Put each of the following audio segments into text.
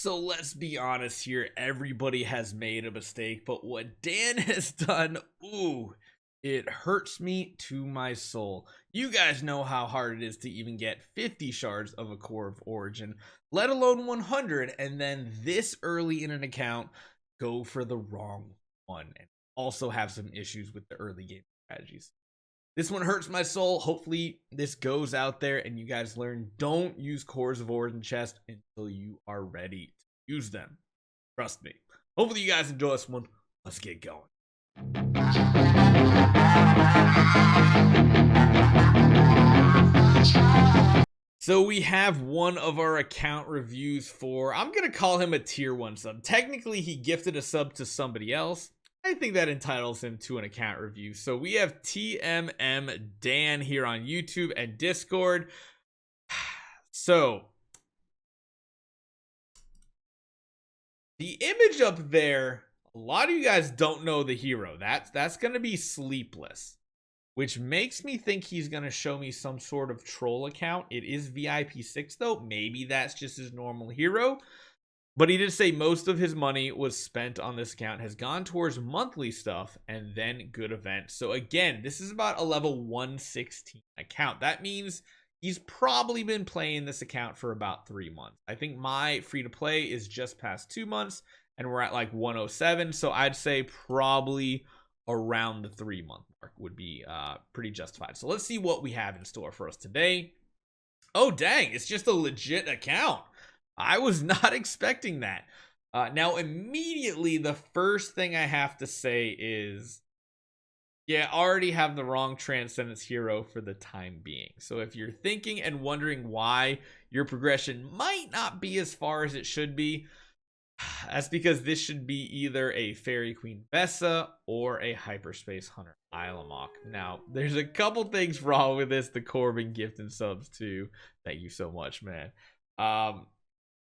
So let's be honest here. Everybody has made a mistake, but what Dan has done, ooh, it hurts me to my soul. You guys know how hard it is to even get 50 shards of a core of origin, let alone 100, and then this early in an account, go for the wrong one and also have some issues with the early game strategies. This one hurts my soul. Hopefully this goes out there and you guys learn, don't use cores of origin chest until you are ready to use them. Trust me. Hopefully you guys enjoy this one. Let's get going. So we have one of our account reviews for, I'm going to call him a tier 1 sub. Technically he gifted a sub to somebody else. I think that entitles him to an account review. So we have TMM Dan here on YouTube and Discord. So the image up there, a lot of you guys don't know the hero. That's going to be Sleepless, which makes me think he's going to show me some sort of troll account. It is VIP 6 though. Maybe that's just his normal hero. But he did say most of his money was spent on this account, has gone towards monthly stuff and then good events. So again, this is about a level 116 account. That means he's probably been playing this account for about 3 months. I think my free to play is just past 2 months and we're at like 107. So I'd say probably around the 3-month mark would be pretty justified. So let's see what we have in store for us today. Oh, dang, it's just a legit account. I was not expecting that. Now, immediately, the first thing I have to say is, yeah, I already have the wrong Transcendence hero for the time being. So if you're thinking and wondering why your progression might not be as far as it should be, that's because this should be either a Fairy Queen Vesa or a Hyperspace Hunter Ilamok. Now, there's a couple things wrong with this. The Corbin gift and subs too. Thank you so much, man.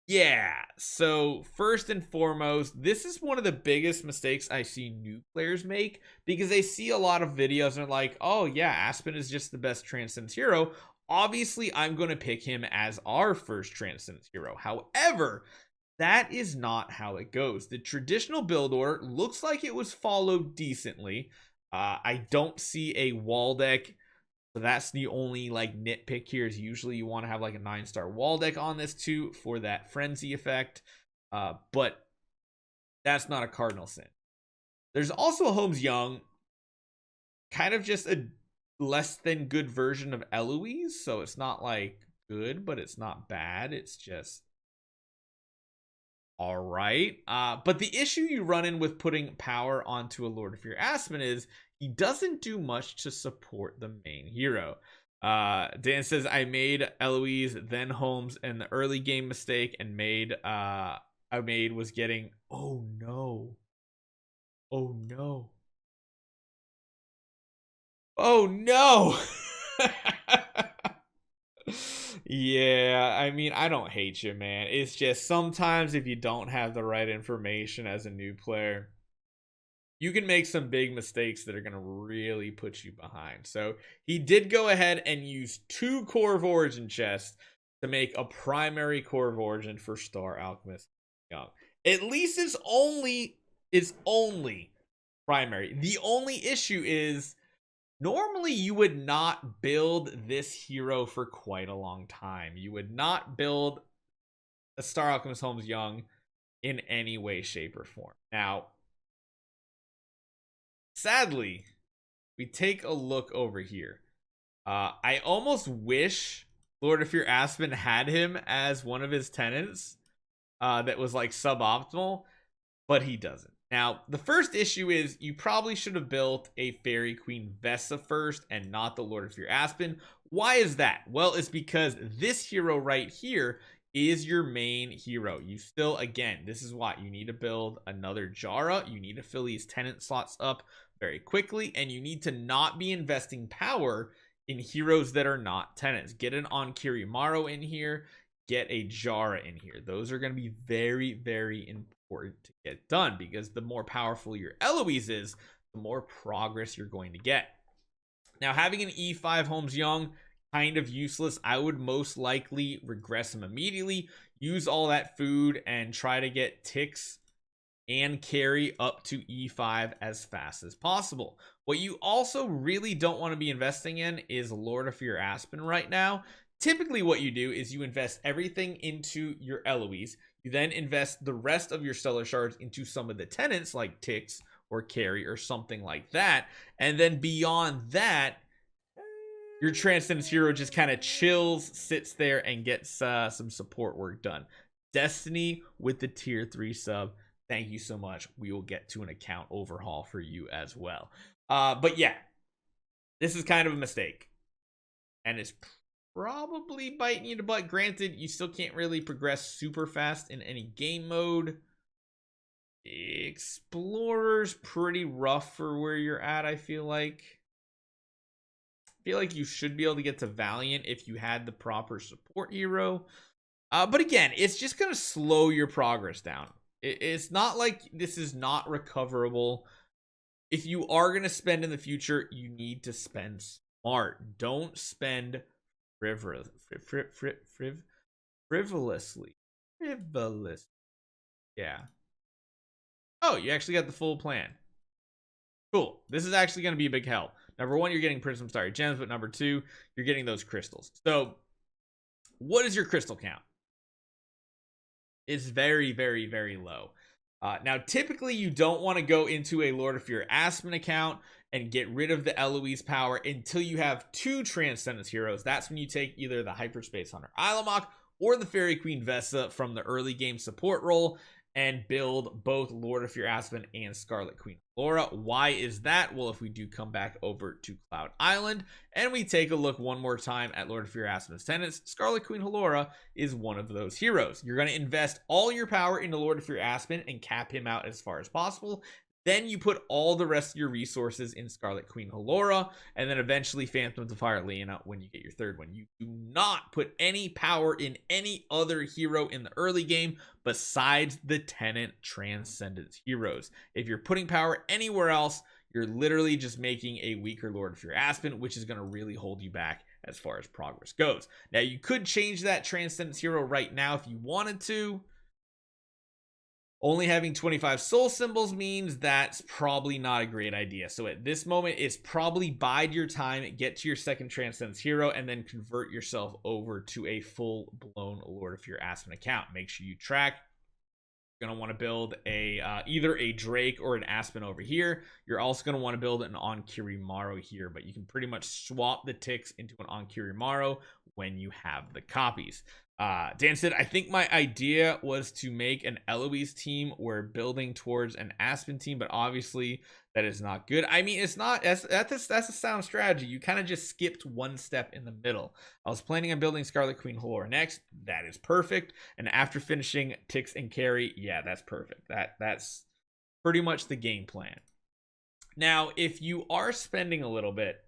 Yeah, so first and foremost, this is one of the biggest mistakes I see new players make because they see a lot of videos and they're like, oh yeah, Aspen is just the best Transcendence hero. Obviously, I'm going to pick him as our first Transcendence hero. However, that is not how it goes. The traditional build order looks like it was followed decently. I don't see a wall deck. So that's the only like nitpick here is usually you want to have like a 9-star wall deck on this too for that frenzy effect. But that's not a cardinal sin. There's also a Holmes Young, kind of just a less than good version of Eloise. So it's not like good, but it's not bad. It's just all right. But the issue you run in with putting power onto a Lord of Fear Aspen is he doesn't do much to support the main hero. Dan says, I made Eloise, then Holmes, and the early game mistake and I made was getting, oh no. Oh no. Oh no. Yeah, I mean, I don't hate you, man. It's just sometimes if you don't have the right information as a new player, you can make some big mistakes that are going to really put you behind. So he did go ahead and use 2 core of origin chests to make a primary core of origin for Star Alchemist Young. At least it's only primary. The only issue is normally you would not build this hero for quite a long time. You would not build a Star Alchemist Holmes Young in any way, shape, or form. Now, sadly, we take a look over here. I almost wish Lord of Fear Aspen had him as one of his tenants that was like suboptimal, but he doesn't. Now, the first issue is you probably should have built a Fairy Queen Vesa first and not the Lord of Fear Aspen. Why is that? Well, it's because this hero right here is your main hero. You still, again, this is why you need to build another Jara. You need to fill these tenant slots up very quickly, and you need to not be investing power in heroes that are not tenants. Get an Onkirimaru in here, get a Jara in here. Those are going to be very, very important to get done because the more powerful your Eloise is, the more progress you're going to get. Now, having an E5 Holmes Young kind of useless. I would most likely regress him immediately, use all that food, and try to get ticks and carry up to E5 as fast as possible. What you also really don't want to be investing in is Lord of Fear Aspen right now. Typically what you do is you invest everything into your Eloise. You then invest the rest of your Stellar Shards into some of the tenants like ticks or carry or something like that. And then beyond that, your Transcendence Hero just kind of chills, sits there, and gets some support work done. Destiny with the tier 3 sub. Thank you so much. We will get to an account overhaul for you as well. But yeah, this is kind of a mistake. And it's probably biting you in the butt. Granted, you still can't really progress super fast in any game mode. Explorer's pretty rough for where you're at, I feel like. You should be able to get to Valiant if you had the proper support hero. But again, it's just going to slow your progress down. It's not like this is not recoverable. If you are going to spend in the future, you need to spend smart. Don't spend frivolously. Yeah. Oh, you actually got the full plan. Cool. This is actually going to be a big help. Number one, you're getting Prism Starry Gems, but number two, you're getting those crystals. So, what is your crystal count? It's very, very, very low. Now, typically, you don't want to go into a Lord of Fear Aspen account and get rid of the Eloise power until you have 2 Transcendence heroes. That's when you take either the Hyperspace Hunter Ilamok or the Fairy Queen Vessa from the early game support role and build both Lord of Fear Aspen and Scarlet Queen Halora. Why is that? Well, if we do come back over to Cloud Island and we take a look one more time at Lord of Fear Aspen's tenants, Scarlet Queen Halora is one of those heroes. You're going to invest all your power into Lord of Fear Aspen and cap him out as far as possible. Then you put all the rest of your resources in Scarlet Queen Halora, and then eventually Phantom of Fire Lena when you get your third one. You do not put any power in any other hero in the early game besides the tenant Transcendence heroes. If you're putting power anywhere else, you're literally just making a weaker Lord of Fear Aspen, which is going to really hold you back as far as progress goes. Now, you could change that Transcendence hero right now if you wanted to. Only having 25 soul symbols means that's probably not a great idea. So at this moment, it's probably bide your time, get to your second Transcendence hero, and then convert yourself over to a full-blown Lord of Fear Aspen account. Make sure you track. You're going to want to build a either a Drake or an Aspen over here. You're also going to want to build an Onkirimaru here, but you can pretty much swap the ticks into an Onkirimaru when you have the copies. Dan said, I think my idea was to make an Eloise team. We're building towards an Aspen team, but obviously that is not good. I mean, it's not, that's a sound strategy. You kind of just skipped one step in the middle. I was planning on building Scarlet Queen Halora next. That is perfect. And after finishing ticks and carry, yeah, that's perfect. That's pretty much the game plan. Now, if you are spending a little bit,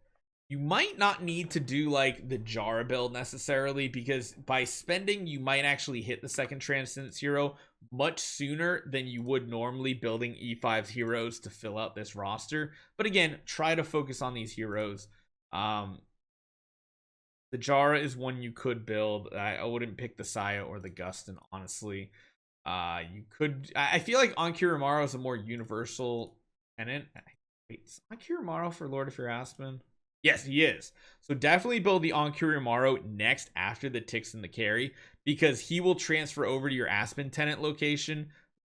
you might not need to do like the Jara build necessarily, because by spending, you might actually hit the second Transcendence hero much sooner than you would normally building E5's heroes to fill out this roster. But again, try to focus on these heroes. The Jara is one you could build. I wouldn't pick the Saya or the Gustin, honestly. You could, I feel like Onkirimaru is a more universal tenant. Wait, is Onkirimaru for Lord of Fear Aspen? Yes, he is. So definitely build the Onkirimaru next after the ticks and the carry, because he will transfer over to your Aspen tenant location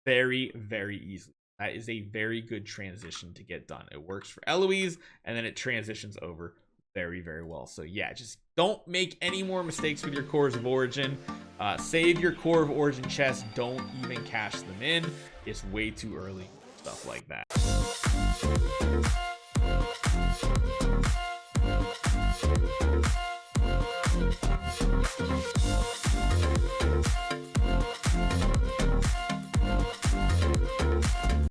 very, very easily. That is a very good transition to get done. It works for Eloise, and then it transitions over very, very well. So yeah, just don't make any more mistakes with your Cores of Origin. Save your Core of Origin chests. Don't even cash them in. It's way too early. Stuff like that.